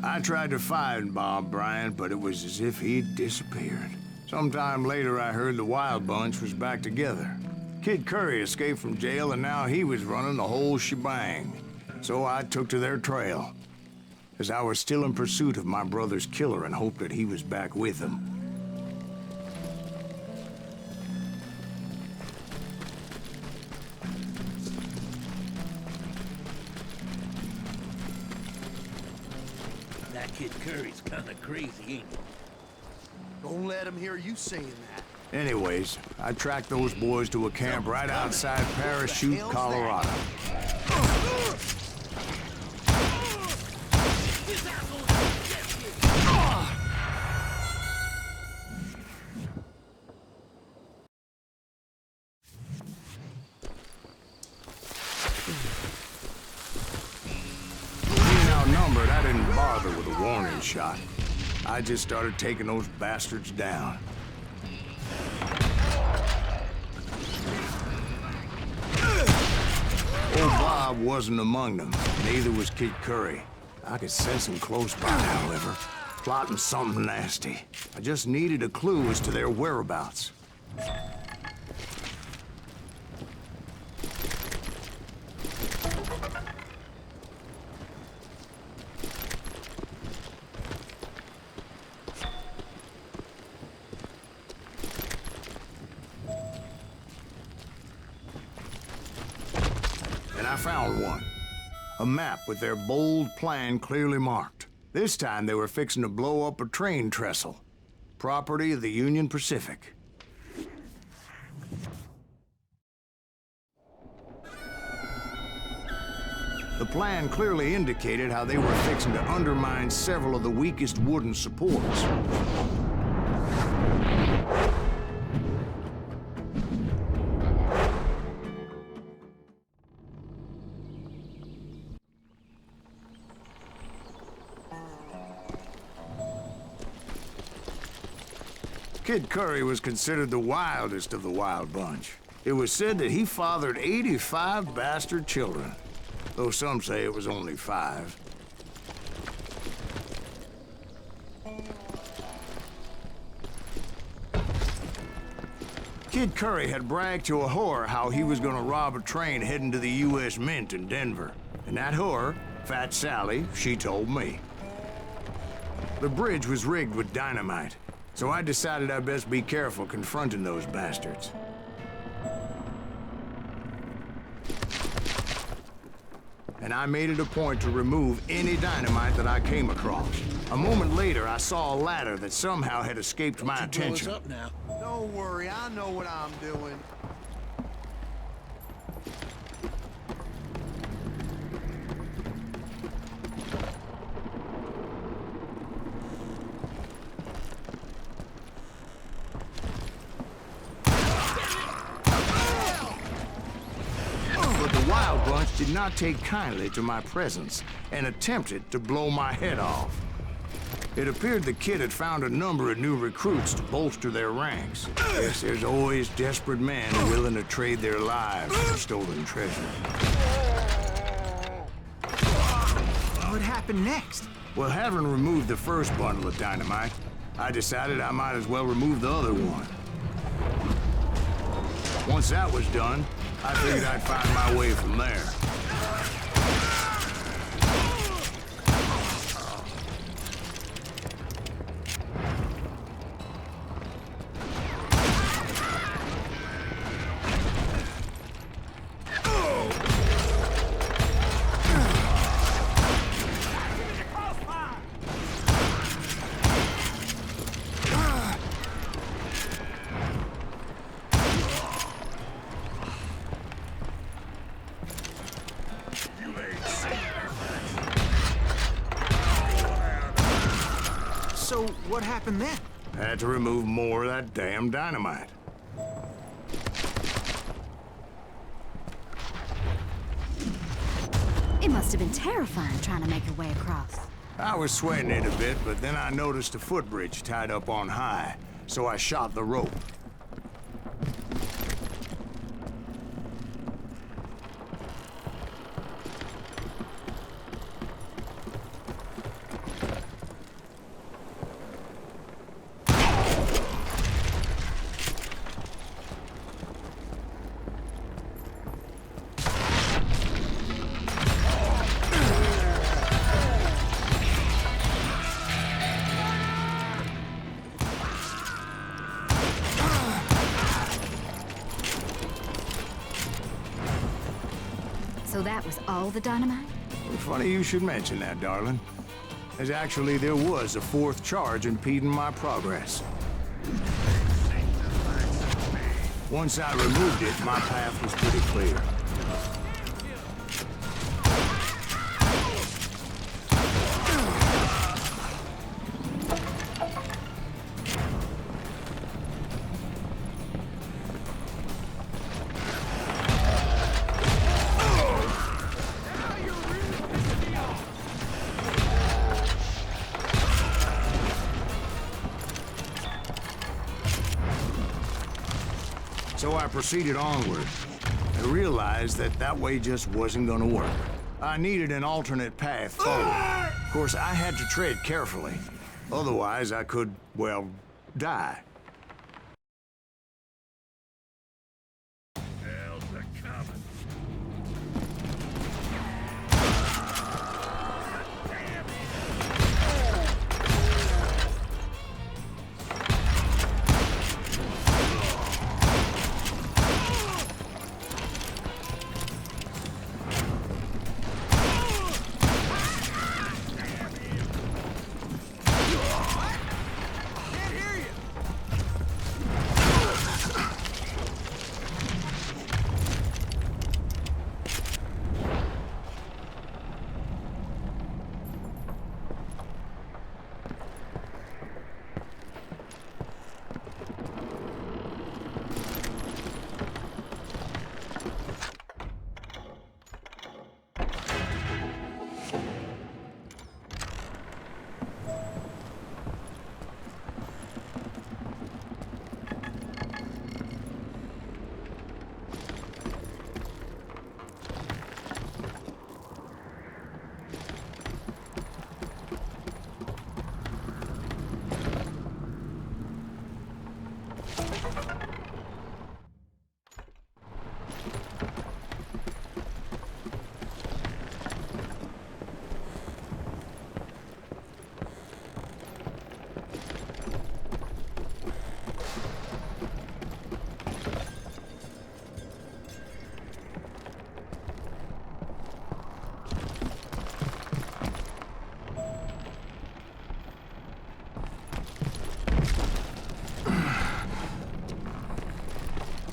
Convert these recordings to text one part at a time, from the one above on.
I tried to find Bob Bryant, but it was as if he'd disappeared. Sometime later, I heard the Wild Bunch was back together. Kid Curry escaped from jail, and now he was running the whole shebang. So I took to their trail, as I was still in pursuit of my brother's killer and hoped that he was back with him. That Kid Curry's kinda crazy, ain't he? Don't let him hear you saying that. Anyways, I tracked those boys to a camp right outside Parachute, Colorado. Being outnumbered, I didn't bother with a warning shot. I just started taking those bastards down. Old Bob wasn't among them. Neither was Kid Curry. I could sense him close by, however, plotting something nasty. I just needed a clue as to their whereabouts. And I found one. A map with their bold plan clearly marked. This time they were fixing to blow up a train trestle. Property of the Union Pacific. The plan clearly indicated how they were fixing to undermine several of the weakest wooden supports. Kid Curry was considered the wildest of the Wild Bunch. It was said that he fathered 85 bastard children, though some say it was only 5. Kid Curry had bragged to a whore how he was gonna rob a train heading to the U.S. Mint in Denver. And that whore, Fat Sally, she told me. The bridge was rigged with dynamite, so I decided I'd best be careful confronting those bastards. And I made it a point to remove any dynamite that I came across. A moment later, I saw a ladder that somehow had escaped my attention. Up now. Don't worry, I know what I'm doing. But the Wild Bunch did not take kindly to my presence and attempted to blow my head off. It appeared the kid had found a number of new recruits to bolster their ranks. Yes, there's always desperate men willing to trade their lives for stolen treasure. What happened next? Well, having removed the first bundle of dynamite, I decided I might as well remove the other one. Once that was done, I figured I'd find my way from there. So, what happened then? I had to remove more of that damn dynamite. It must have been terrifying trying to make your way across. I was sweating it a bit, but then I noticed a footbridge tied up on high, so I shot the rope. was all the dynamite? Funny you should mention that, darling. As actually, there was a fourth charge impeding my progress. Once I removed it, my path was pretty clear. So I proceeded onward. I realized that that way just wasn't gonna work. I needed an alternate path forward. Of course, I had to tread carefully. Otherwise, I could, well, die. Hell's a-comin'.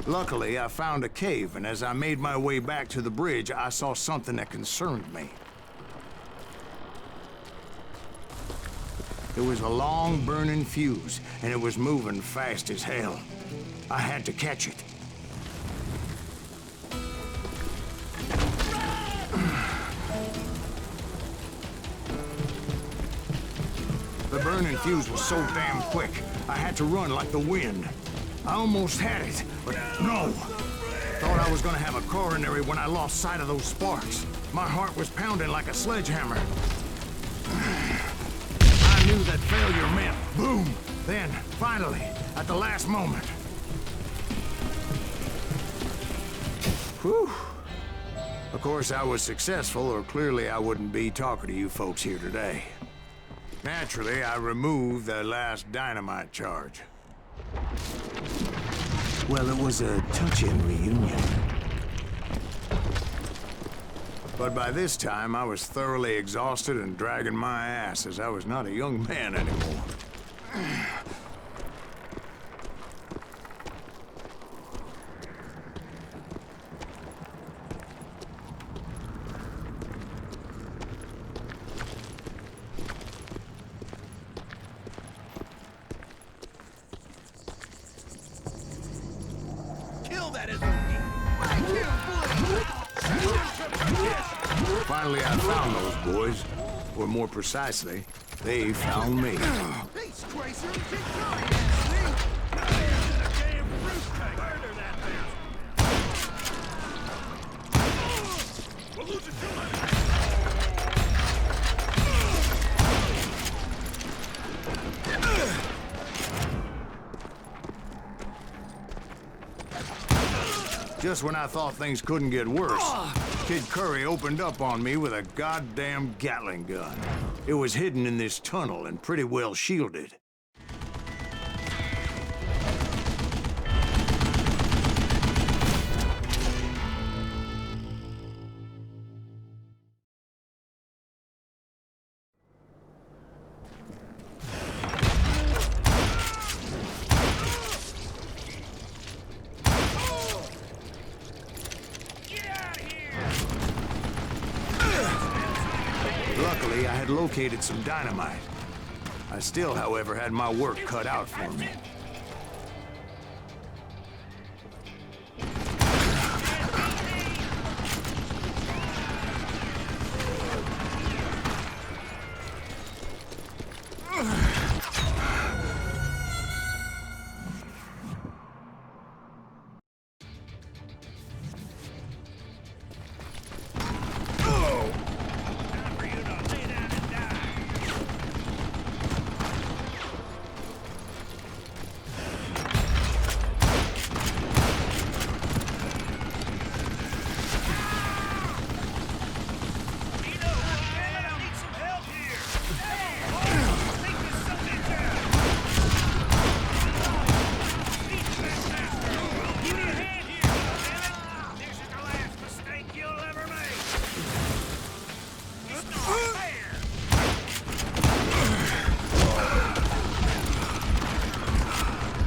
Luckily, I found a cave, and as I made my way back to the bridge, I saw something that concerned me. It was a long, burning fuse, and it was moving fast as hell. I had to catch it. The burning fuse was so damn quick, I had to run like the wind. I almost had it, but no. Thought I was gonna have a coronary when I lost sight of those sparks. My heart was pounding like a sledgehammer. I knew that failure meant boom. Then, finally, at the last moment. Whew. Of course, I was successful, or clearly I wouldn't be talking to you folks here today. Naturally, I removed the last dynamite charge. Well, it was a touching reunion. But by this time, I was thoroughly exhausted and dragging my ass, as I was not a young man anymore. Finally, I found those boys. Or more precisely, they found me. Hey, Tracer, keep going, Ashley! We're losing too much. Just when I thought things couldn't get worse, Kid Curry opened up on me with a goddamn Gatling gun. It was hidden in this tunnel and pretty well shielded. Luckily, I had located some dynamite. I still, however, had my work cut out for me.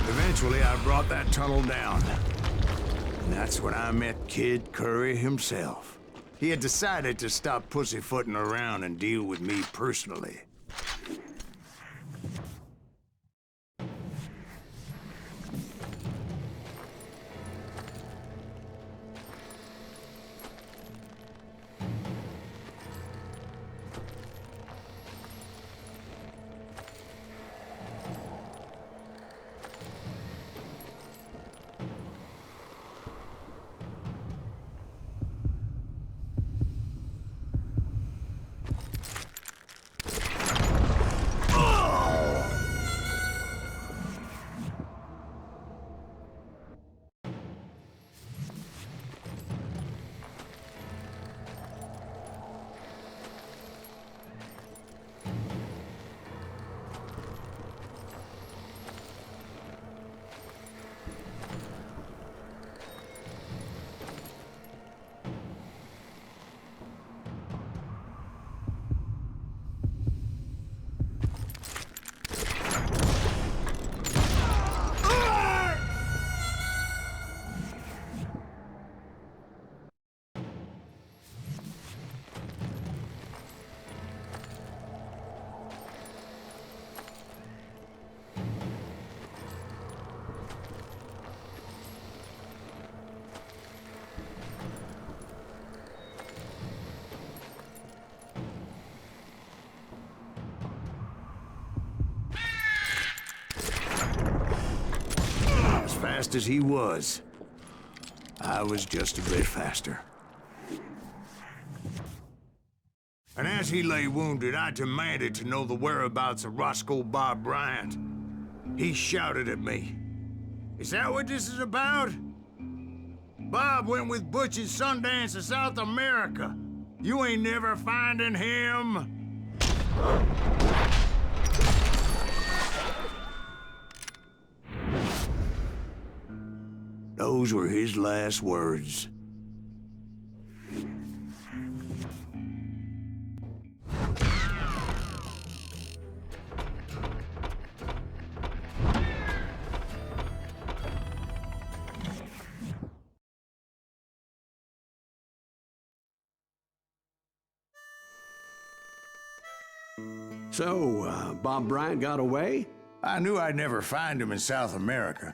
Eventually, I brought that tunnel down. And that's when I met Kid Curry himself. He had decided to stop pussyfooting around and deal with me personally. Fast as he was, I was just a bit faster. And as he lay wounded, I demanded to know the whereabouts of Roscoe Bob Bryant. He shouted at me. "Is that what this is about? Bob went with Butch and Sundance to South America. You ain't never finding him." Those were his last words. So, Bob Bryant got away? I knew I'd never find him in South America.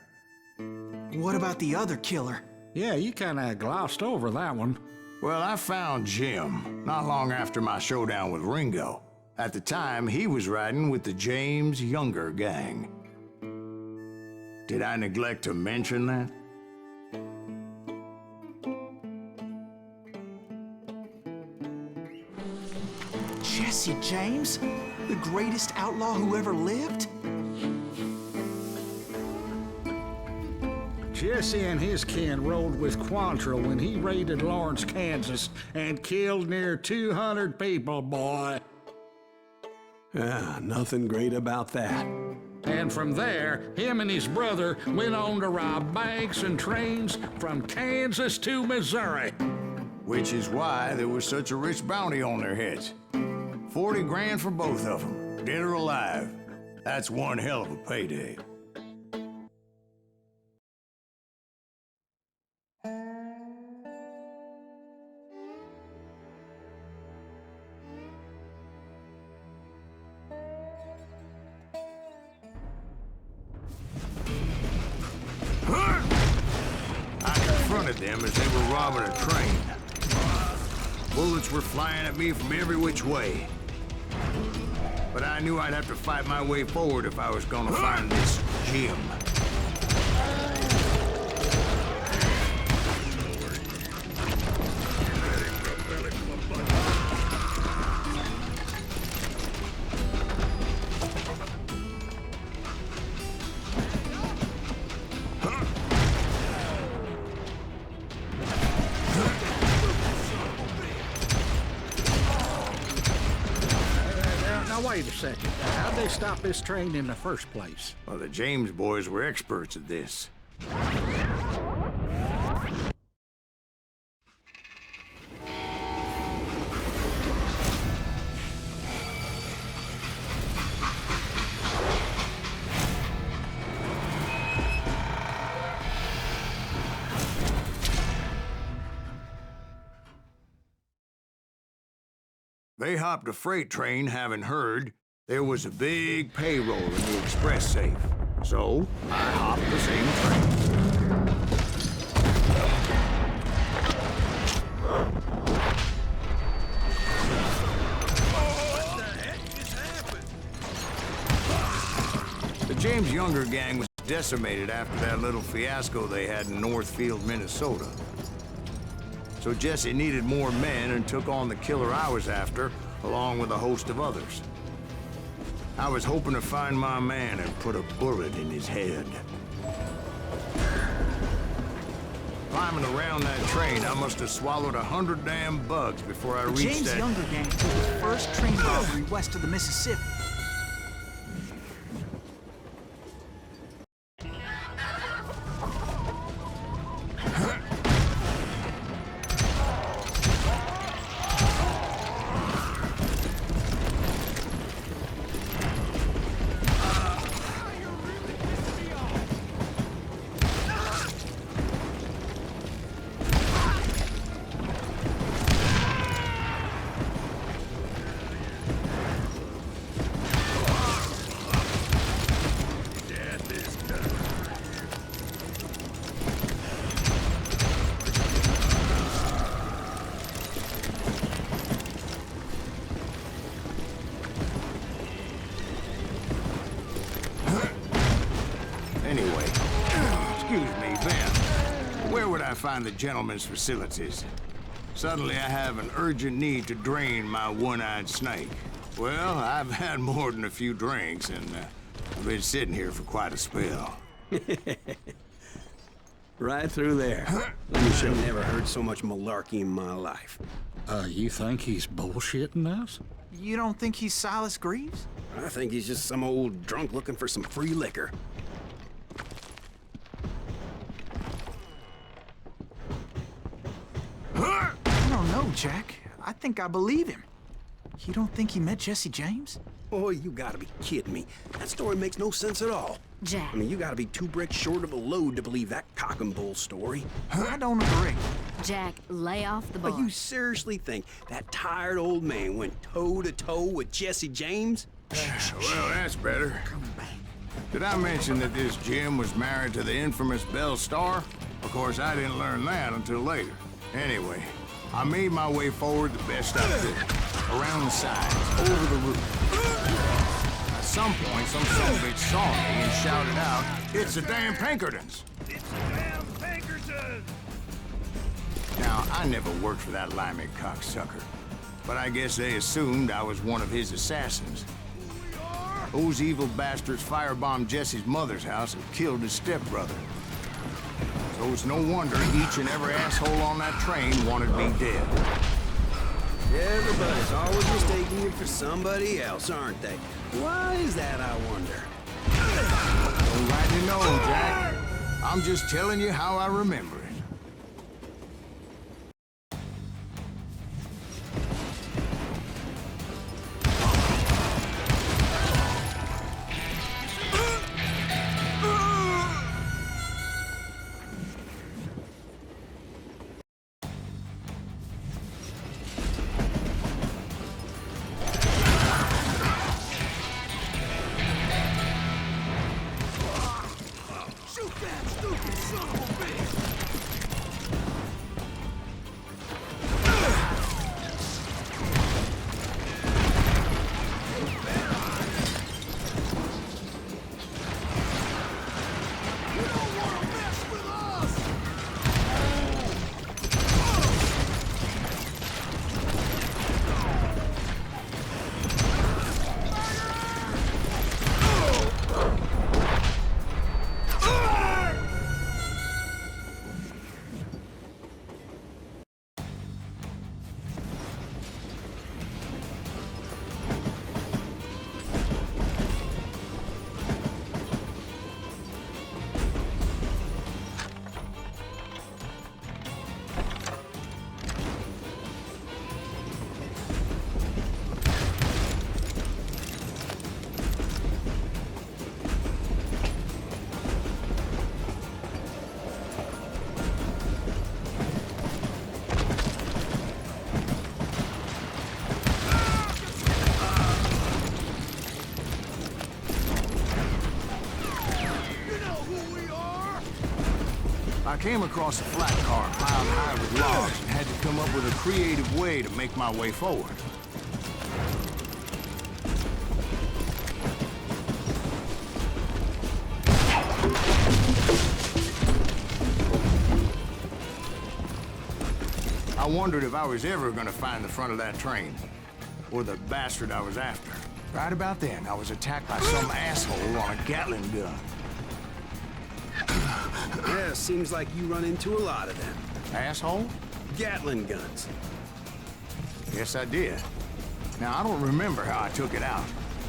What about the other killer? Yeah, you kinda glossed over that one. Well, I found Jim not long after my showdown with Ringo. At the time, he was riding with the James Younger gang. Did I neglect to mention that? Jesse James? The greatest outlaw who ever lived? Jesse and his kin rode with Quantrill when he raided Lawrence, Kansas, and killed near 200 people, boy. Nothing great about that. And from there, him and his brother went on to rob banks and trains from Kansas to Missouri. Which is why there was such a rich bounty on their heads. 40 grand for both of them, dead or alive. That's one hell of a payday. confronted them as they were robbing a train. Bullets were flying at me from every which way. But I knew I'd have to fight my way forward if I was gonna find this Jim. Now, wait a second. How'd they stop this train in the first place? Well, the James boys were experts at this. They hopped a freight train, having heard there was a big payroll in the express safe. So, I hopped the same train. What the heck just happened? The James Younger gang was decimated after that little fiasco they had in Northfield, Minnesota. So Jesse needed more men and took on the killer I was after, along with a host of others. I was hoping to find my man and put a bullet in his head. Climbing around that train, I must have swallowed 100 damn bugs before I reached James that... Younger gang did the first train robbery west of the Mississippi. Anyway, excuse me, Ben. Where would I find the gentleman's facilities? Suddenly I have an urgent need to drain my one-eyed snake. Well, I've had more than a few drinks, and I've been sitting here for quite a spell. Right through there. I've never heard so much malarkey in my life. You think he's bullshitting us? You don't think he's Silas Greaves? I think he's just some old drunk looking for some free liquor. I don't know, Jack. I think I believe him. You don't think he met Jesse James? Oh, you gotta be kidding me. That story makes no sense at all. Jack. I mean, you gotta be 2 bricks short of a load to believe that cock and bull story. I don't agree. Jack, lay off the bar. You seriously think that tired old man went toe-to-toe with Jesse James? Well, that's better. Did I mention that this Jim was married to the infamous Belle Starr? Of course, I didn't learn that until later. Anyway, I made my way forward the best I could. Around the sides, over the roof. At some point, some son of a bitch saw me and shouted out, "It's the damn Pinkertons!" It's the damn Pinkertons! Now, I never worked for that limey cocksucker, but I guess they assumed I was one of his assassins. Those evil bastards firebombed Jesse's mother's house and killed his stepbrother. So it's no wonder each and every asshole on that train wanted me dead. Everybody's always mistaking you for somebody else, aren't they? Why is that, I wonder? Don't rightly know, Jack. I'm just telling you how I remember it. Shoot that stupid son of a bitch! came across a flat car piled high with logs and had to come up with a creative way to make my way forward. I wondered if I was ever gonna find the front of that train, or the bastard I was after. Right about then, I was attacked by some asshole on a Gatling gun. Yeah, seems like you run into a lot of them. Asshole? Gatling guns. Yes, I did. Now, I don't remember how I took it out.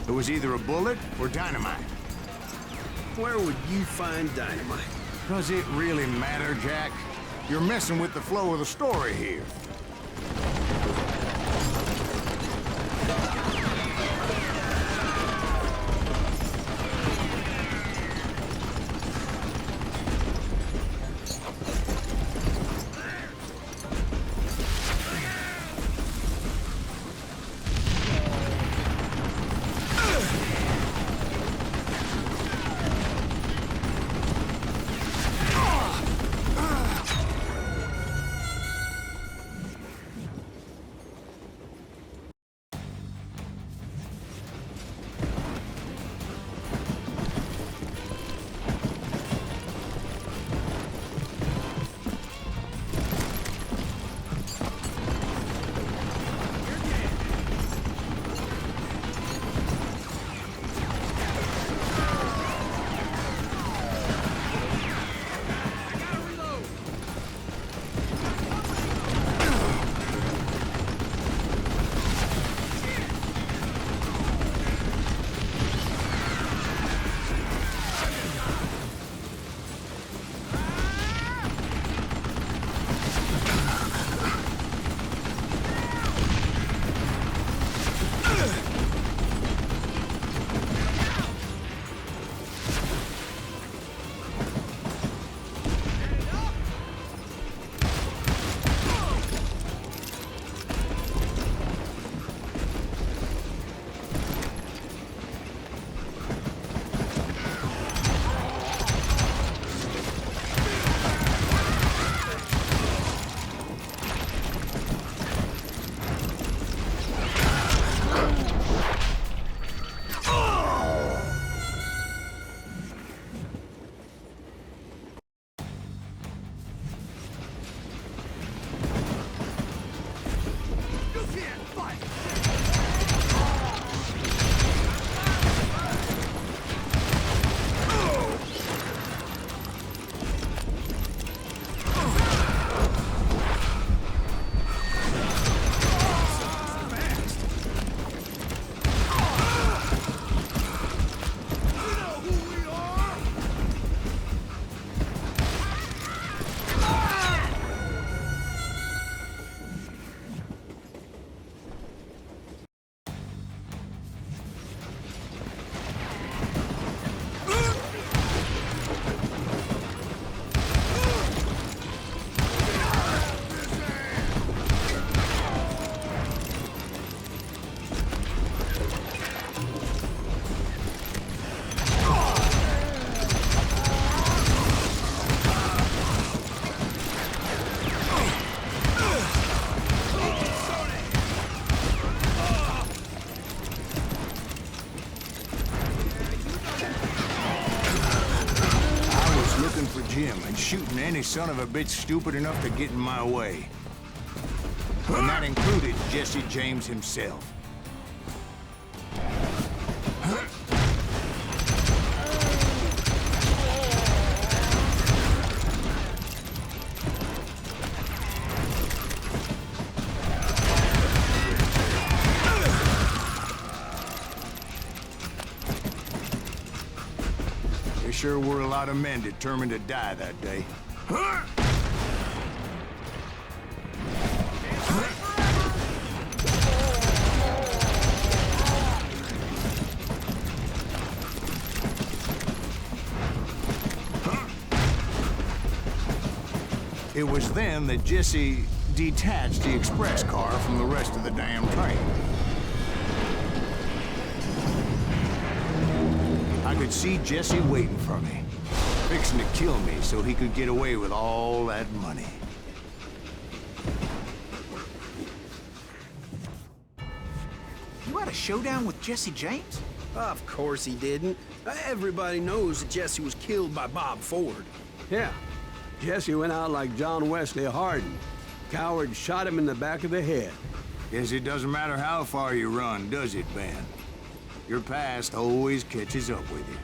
It was either a bullet or dynamite. Where would you find dynamite? Does it really matter, Jack? You're messing with the flow of the story here. Jim and shooting any son of a bitch stupid enough to get in my way. And that included Jesse James himself. Sure were a lot of men determined to die that day. It was then that Jesse detached the express car from the rest of the damn train. I could see Jesse waiting for me. fixing to kill me so he could get away with all that money. You had a showdown with Jesse James? Of course he didn't. Everybody knows that Jesse was killed by Bob Ford. Yeah. Jesse went out like John Wesley Hardin. Coward shot him in the back of the head. Guess it doesn't matter how far you run, does it, Ben? Your past always catches up with you.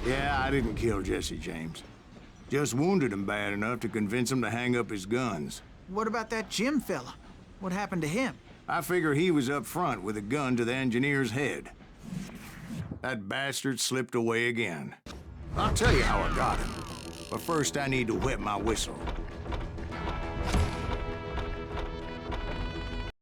Yeah, I didn't kill Jesse James. Just wounded him bad enough to convince him to hang up his guns. What about that Jim fella? What happened to him? I figure he was up front with a gun to the engineer's head. That bastard slipped away again. I'll tell you how I got him. But first I need to wet my whistle.